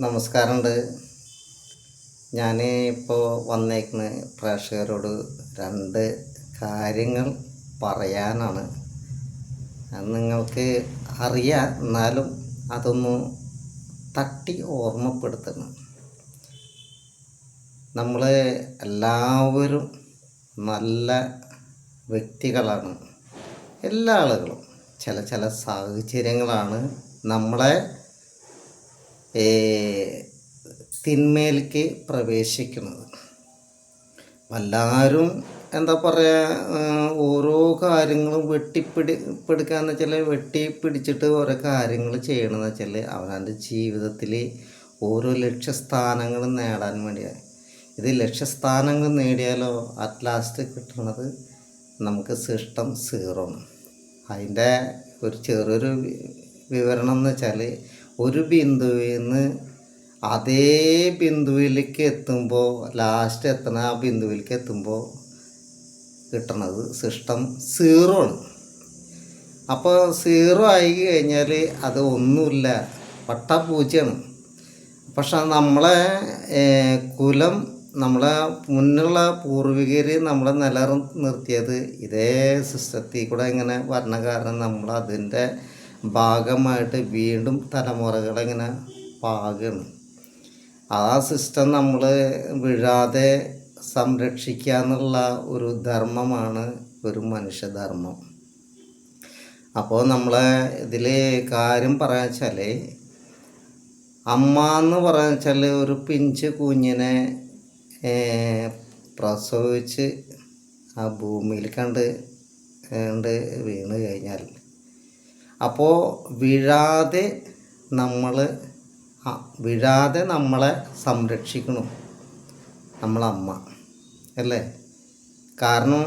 നമസ്കാരമുണ്ട്. ഞാൻ ഇപ്പോൾ വന്നേക്കുന്ന പ്രേക്ഷകരോട് രണ്ട് കാര്യങ്ങൾ പറയാനാണ്. അത് നിങ്ങൾക്ക് അറിയാം, എന്നാലും അതൊന്ന് തട്ടി ഓർമ്മപ്പെടുത്തണം. നമ്മൾ എല്ലാവരും നല്ല വ്യക്തികളാണ്. എല്ലാ ആളുകളും ചില സാഹചര്യങ്ങളാണ് നമ്മളെ തിന്മയിലേക്ക് പ്രവേശിക്കുന്നത്. എല്ലാവരും എന്താ പറയുക, ഓരോ കാര്യങ്ങളും വെട്ടിപ്പിടിക്കാന്ന് വെച്ചാൽ വെട്ടിപ്പിടിച്ചിട്ട് ഓരോ കാര്യങ്ങൾ ചെയ്യണമെന്ന് വെച്ചാൽ അവനവൻ്റെ ജീവിതത്തിൽ ഓരോ ലക്ഷ്യസ്ഥാനങ്ങൾ നേടാൻ വേണ്ടിയാണ്. ഇത് ലക്ഷ്യസ്ഥാനങ്ങൾ നേടിയാലോ അറ്റ് ലാസ്റ്റ് കിട്ടുന്നത് നമുക്ക് സിസ്റ്റം സീറോ ആണ്. അതിൻ്റെ ഒരു ചെറിയൊരു വിവരണം എന്ന് വെച്ചാൽ, ഒരു ബിന്ദുവിൽ നിന്ന് അതേ ബിന്ദുവിലേക്ക് എത്തുമ്പോൾ, ലാസ്റ്റ് എത്തുന്ന ആ ബിന്ദുവിലേക്ക് എത്തുമ്പോൾ കിട്ടണത് സിസ്റ്റം സീറോ ആണ്. അപ്പോൾ സീറോ ആയി കഴിഞ്ഞാൽ അത് ഒന്നുമില്ല, പൂജ്യമാണ്. പക്ഷെ നമ്മളെ കുലം, നമ്മളെ മുന്നുള്ള പൂർവികർ നമ്മളെ നിലനിർത്തിയത് ഇതേ സിസ്റ്റത്തിൽ കൂടെ ഇങ്ങനെ വരണ കാരണം നമ്മൾ അതിൻ്റെ ഭാഗമായിട്ട് വീണ്ടും തലമുറകളിങ്ങനെ പാകണം. ആ സിസ്റ്റം നമ്മൾ വീഴാതെ സംരക്ഷിക്കുക എന്നുള്ള ഒരു ധർമ്മമാണ് ഒരു മനുഷ്യധർമ്മം. അപ്പോൾ നമ്മളെ ഇതിൽ കാര്യം പറയാൻ വെച്ചാൽ, അമ്മ എന്ന് പറയാൻ വെച്ചാൽ ഒരു പിഞ്ച് കുഞ്ഞിനെ പ്രസവിച്ച് ആ ഭൂമിയിൽ കണ്ട് വീണ് കഴിഞ്ഞാൽ, അപ്പോൾ വീഴാതെ നമ്മളെ സംരക്ഷിക്കണം നമ്മളമ്മ അല്ലേ. കാരണം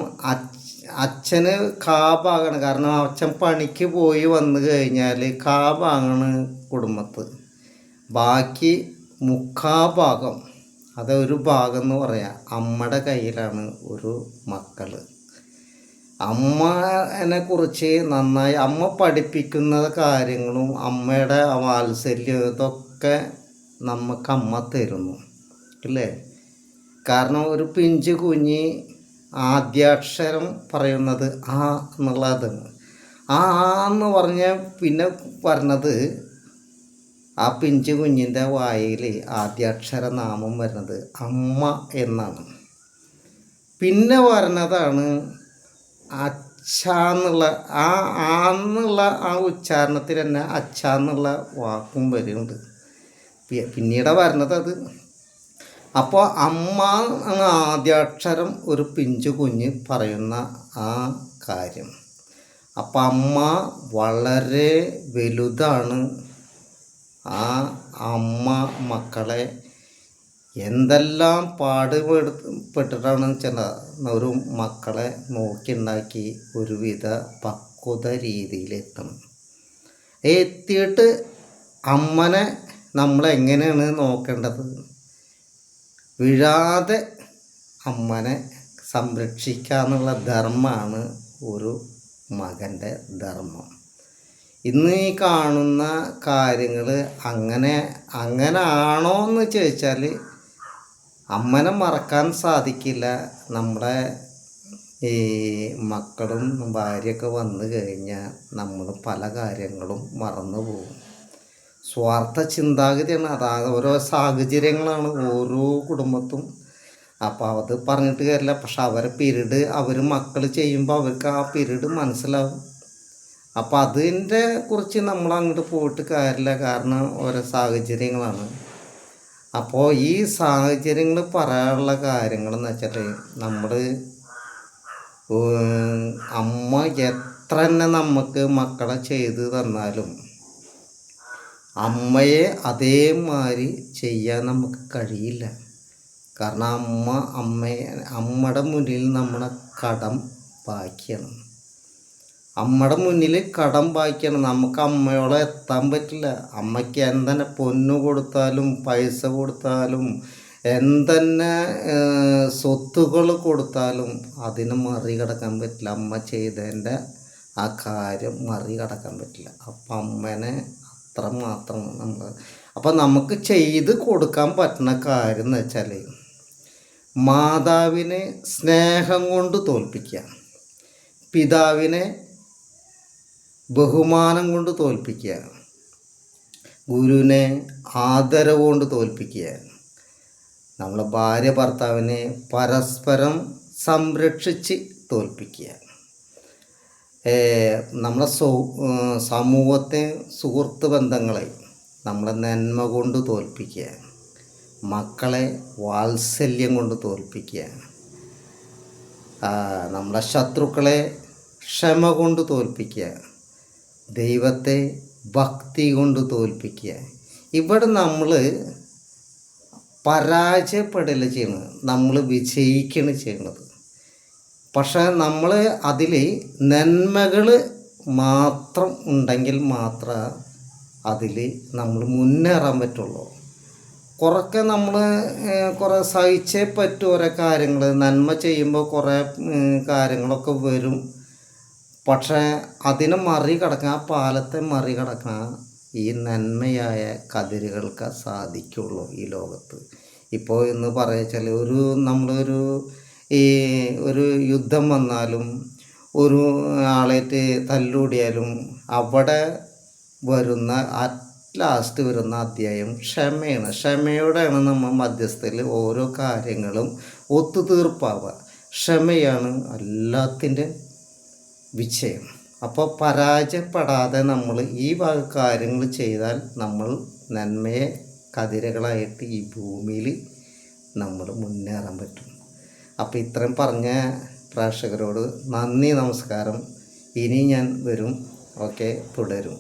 അച്ഛന് കാഭാഗമാണ്. കാരണം അച്ഛൻ പണിക്ക് പോയി വന്നു കഴിഞ്ഞാൽ കാഭാഗമാണ് കുടുംബത്ത്. ബാക്കി മുക്കാഭാഗം, അതൊരു ഭാഗം എന്ന് പറയാം, അമ്മയുടെ കയ്യിലാണ് ഒരു മക്കൾ. അമ്മനെ കുറിച്ച് നന്നായി അമ്മ പഠിപ്പിക്കുന്ന കാര്യങ്ങളും അമ്മയുടെ വാത്സല്യം ഇതൊക്കെ നമുക്ക് അമ്മ തരുന്നു അല്ലേ. കാരണം ഒരു പിഞ്ച് കുഞ്ഞ് ആദ്യാക്ഷരം പറയുന്നത് ആ എന്നുള്ളതാണ്. ആ എന്ന് പറഞ്ഞാൽ പിന്നെ പറഞ്ഞത് ആ പിഞ്ച് കുഞ്ഞിൻ്റെ വായിൽ ആദ്യാക്ഷര നാമം വരുന്നത് അമ്മ എന്നാണ്. പിന്നെ വരുന്നതാണ് അച്ഛ എന്നുള്ള എന്നുള്ള ആ ഉച്ചാരണത്തിൽ തന്നെ അച്ഛ എന്നുള്ള വാക്കും വരുന്നുണ്ട്. പിന്നീട് വരുന്നത് അത്. അപ്പോൾ അമ്മ എന്ന ആദ്യാക്ഷരം ഒരു പിഞ്ചു കുഞ്ഞ് പറയുന്ന ആ കാര്യം. അപ്പം അമ്മ വളരെ വലുതാണ്. ആ അമ്മ മക്കളെ എന്തെല്ലാം പാടുപെട്ടിട്ടാണ് വെച്ചാൽ ഒരു മക്കളെ നോക്കിയുണ്ടാക്കി ഒരുവിധ പക്വത രീതിയിലെത്തണം. എത്തിയിട്ട് അമ്മനെ നമ്മളെങ്ങനെയാണ് നോക്കേണ്ടത്? വീഴാതെ അമ്മനെ സംരക്ഷിക്കുക എന്നുള്ള ധർമ്മമാണ് ഒരു മകൻ്റെ ധർമ്മം. ഇന്ന് ഈ കാണുന്ന കാര്യങ്ങൾ അങ്ങനെയാണോ എന്ന് ചോദിച്ചാൽ അമ്മനെ മറക്കാൻ സാധിക്കില്ല. നമ്മുടെ ഈ മക്കളും ഭാര്യയൊക്കെ വന്നു കഴിഞ്ഞാൽ നമ്മൾ പല കാര്യങ്ങളും മറന്നു പോകും. സ്വാർത്ഥ ചിന്താഗതിയാണ്. അതായത് ഓരോ സാഹചര്യങ്ങളാണ് ഓരോ കുടുംബത്തും. അപ്പോൾ അത് പറഞ്ഞിട്ട് കാര്യമില്ല. പക്ഷെ അവർ മക്കൾ ചെയ്യുമ്പോൾ അവർക്ക് ആ പീരീഡ് മനസ്സിലാവും. അപ്പോൾ അതിൻ്റെ കുറിച്ച് നമ്മൾ അങ്ങോട്ട് പോയിട്ട് കാര്യമില്ല. കാരണം ഓരോ സാഹചര്യങ്ങളാണ്. അപ്പോൾ ഈ സാഹചര്യങ്ങൾ പറയാനുള്ള കാര്യങ്ങളെന്ന് വെച്ചാൽ, നമ്മൾ അമ്മ എത്ര തന്നെ നമുക്ക് മക്കളെ ചെയ്ത് തന്നാലും അമ്മയെ അതേമാതിരി ചെയ്യാൻ നമുക്ക് കഴിയില്ല. കാരണം അമ്മയുടെ മുന്നിൽ നമ്മുടെ കടം ബാക്കിയാണ്. അമ്മയുടെ മുന്നിൽ കടം ബാക്കിയാണ്. നമുക്ക് അമ്മയോളം എത്താൻ പറ്റില്ല. അമ്മയ്ക്ക് എന്തെന്നെ പൊന്നു കൊടുത്താലും പൈസ കൊടുത്താലും എന്തെന്നെ സ്വത്തുകൾ കൊടുത്താലും അതിനെ മറികടക്കാൻ പറ്റില്ല. അമ്മ ചെയ്തതിൻ്റെ ആ കാര്യം മറികടക്കാൻ പറ്റില്ല. അപ്പം അമ്മേനെ അത്ര മാത്രം നമ്മൾ. അപ്പോൾ നമുക്ക് ചെയ്ത് കൊടുക്കാൻ പറ്റുന്ന കാര്യം എന്ന് വെച്ചാൽ മാതാവിനെ സ്നേഹം കൊണ്ട് തോൽപ്പിക്കുക, പിതാവിനെ ബഹുമാനം കൊണ്ട് തോൽപ്പിക്കുക, ഗുരുവിനെ ആദരവ് കൊണ്ട് തോൽപ്പിക്കുക, നമ്മളെ ഭാര്യ ഭർത്താവിനെ പരസ്പരം സംരക്ഷിച്ച് തോൽപ്പിക്കുക, നമ്മളെ സമൂഹത്തെ സുഹൃത്ത് ബന്ധങ്ങളെ നമ്മളെ നന്മ കൊണ്ട് തോൽപ്പിക്കുക, മക്കളെ വാത്സല്യം കൊണ്ട് തോൽപ്പിക്കുക, നമ്മളെ ശത്രുക്കളെ ക്ഷമ കൊണ്ട് തോൽപ്പിക്കുക, ദൈവത്തെ ഭക്തി കൊണ്ട് തോൽപ്പിക്കുക. ഇവിടെ നമ്മൾ പരാജയപ്പെടല ചെയ്യണത്, നമ്മൾ വിജയിക്കുകയാണ് ചെയ്യുന്നത്. പക്ഷേ നമ്മൾ അതിൽ നന്മകൾ മാത്രം ഉണ്ടെങ്കിൽ മാത്രമേ അതിൽ നമ്മൾ മുന്നേറാൻ പറ്റുള്ളൂ. കുറേ നമ്മൾ കുറേ സഹിച്ചേ പറ്റും ഓരോ കാര്യങ്ങൾ. നന്മ ചെയ്യുമ്പോൾ കുറേ കാര്യങ്ങളൊക്കെ വരും. പക്ഷേ അതിനെ മറികടക്കാൻ, ആ പാലത്തെ മറികടക്കാൻ ഈ നന്മയായ കതിരുകൾക്ക് സാധിക്കുള്ളൂ ഈ ലോകത്ത്. ഇപ്പോൾ എന്ന് പറയുക നമ്മളൊരു ഒരു യുദ്ധം വന്നാലും ഒരു ആളേറ്റ് തല്ലൂടിയാലും അവിടെ വരുന്ന ലാസ്റ്റ് വരുന്ന അധ്യായം ക്ഷമയാണ്. ക്ഷമയോടെയാണ് നമ്മൾ മധ്യസ്ഥയിൽ ഓരോ കാര്യങ്ങളും ഒത്തുതീർപ്പാവുക. ക്ഷമയാണ് എല്ലാത്തിൻ്റെ വിജയം. അപ്പോൾ പരാജയപ്പെടാതെ നമ്മൾ ഈ വക കാര്യങ്ങൾ ചെയ്താൽ നമ്മൾ നന്മയെ കതിരുകളായിട്ട് ഈ ഭൂമിയിൽ നമ്മൾ മുന്നേറാൻ പറ്റും. അപ്പോൾ ഇത്രയും പറഞ്ഞ പ്രേക്ഷകരോട് നന്ദി, നമസ്കാരം. ഇനി ഞാൻ വരും. ഓക്കെ, തുടരും.